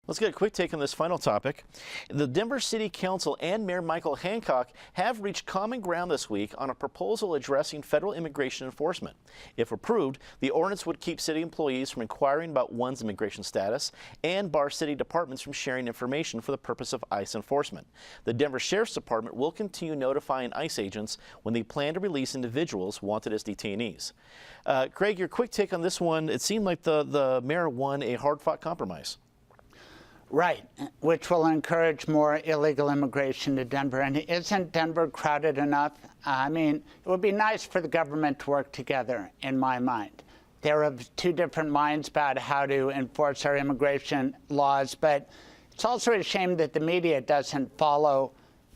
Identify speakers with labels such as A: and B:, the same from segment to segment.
A: Let's get a quick take on this final topic. The Denver City Council and Mayor Michael Hancock have reached common ground this week on a proposal addressing federal immigration enforcement. If approved, the ordinance would keep city employees from inquiring about one's immigration status and bar city departments from sharing information for the purpose of ICE enforcement. The Denver Sheriff's Department will continue notifying ICE agents when they plan to release individuals wanted as detainees. Craig, your quick take on this one. It seemed like the mayor won a hard-fought compromise.
B: Right, which will encourage more illegal immigration to Denver. And isn't Denver crowded enough? I mean, it would be nice for the government to work together, in my mind. They're of two different minds about how to enforce our immigration laws, but it's also a shame that the media doesn't follow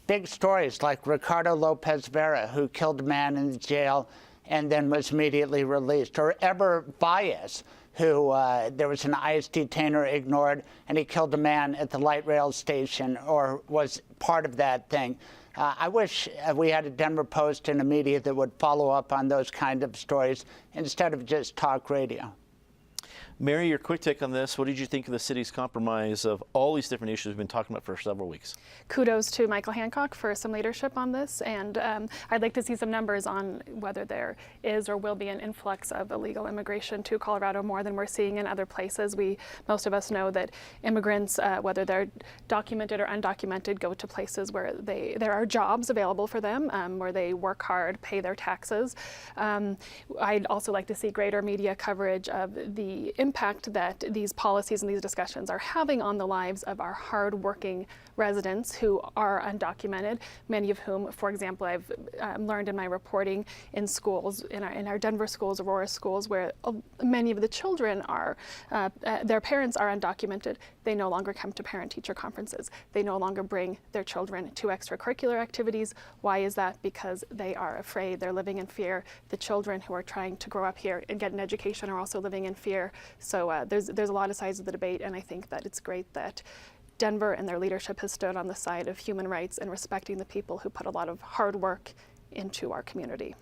B: big stories like Ricardo Lopez Vera, who killed a man in the jail and then was immediately released, or Eber Baez, who there was an ICE detainer ignored, and he killed a man at the light rail station, or was part of that thing. I wish we had a Denver Post and a media that would follow up on those kind of stories instead of just talk radio.
A: Mary, your quick take on this. What did you think of the city's compromise of all these different issues we've been talking about for several weeks?
C: Kudos to Michael Hancock for some leadership on this, and I'd like to see some numbers on whether there is or will be an influx of illegal immigration to Colorado more than we're seeing in other places. Most of us know that immigrants, whether they're documented or undocumented, go to places where there are jobs available for them, where they work hard, pay their taxes. I'd also like to see greater media coverage of the impact that these policies and these discussions are having on the lives of our hard-working residents who are undocumented, many of whom, for example, I've learned in my reporting in schools, in our Denver schools, Aurora schools, where many of the children are, their parents are undocumented. They no longer come to parent-teacher conferences. They no longer bring their children to extracurricular activities. Why is that? Because they are afraid. They're living in fear. The children who are trying to grow up here and get an education are also living in fear. So there's a lot of sides of the debate, and I think that it's great that Denver and their leadership has stood on the side of human rights and respecting the people who put a lot of hard work into our community.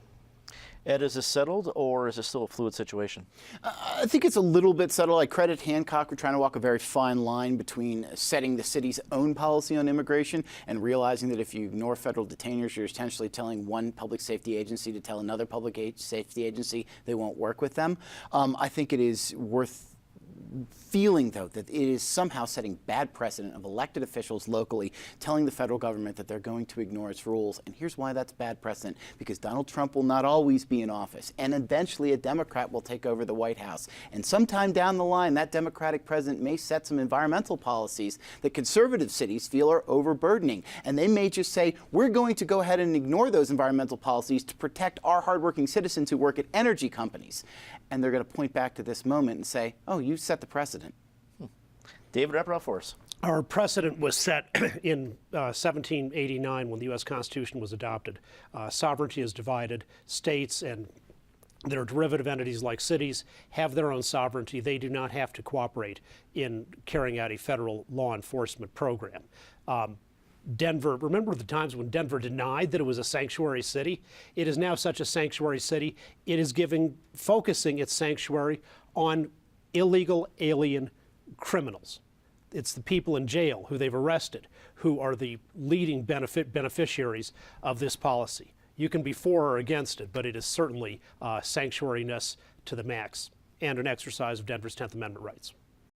A: Ed, is this settled, or is it still a fluid situation?
D: I think it's a little bit settled. I credit Hancock for trying to walk a very fine line between setting the city's own policy on immigration and realizing that if you ignore federal detainers, you're essentially telling one public safety agency to tell another public safety agency they won't work with them. I think it is worth feeling, though, that it is somehow setting bad precedent of elected officials locally telling the federal government that they're going to ignore its rules. And here's why that's bad precedent: because Donald Trump will not always be in office, and eventually a Democrat will take over the White House. And sometime down the line, that Democratic president may set some environmental policies that conservative cities feel are overburdening. And they may just say, we're going to go ahead and ignore those environmental policies to protect our hardworking citizens who work at energy companies. And they're going to point back to this moment and say, oh, you set the precedent.
A: David, wrap it up for us.
E: Our precedent was set in 1789 when the U.S. Constitution was adopted. Sovereignty is divided. States and their derivative entities like cities have their own sovereignty. They do not have to cooperate in carrying out a federal law enforcement program. Denver, remember the times when Denver denied that it was a sanctuary city? It is now such a sanctuary city. It is focusing its sanctuary on illegal alien criminals. It's the people in jail who they've arrested who are the leading beneficiaries of this policy. You can be for or against it, but it is certainly sanctuariness to the max and an exercise of Denver's 10th Amendment rights.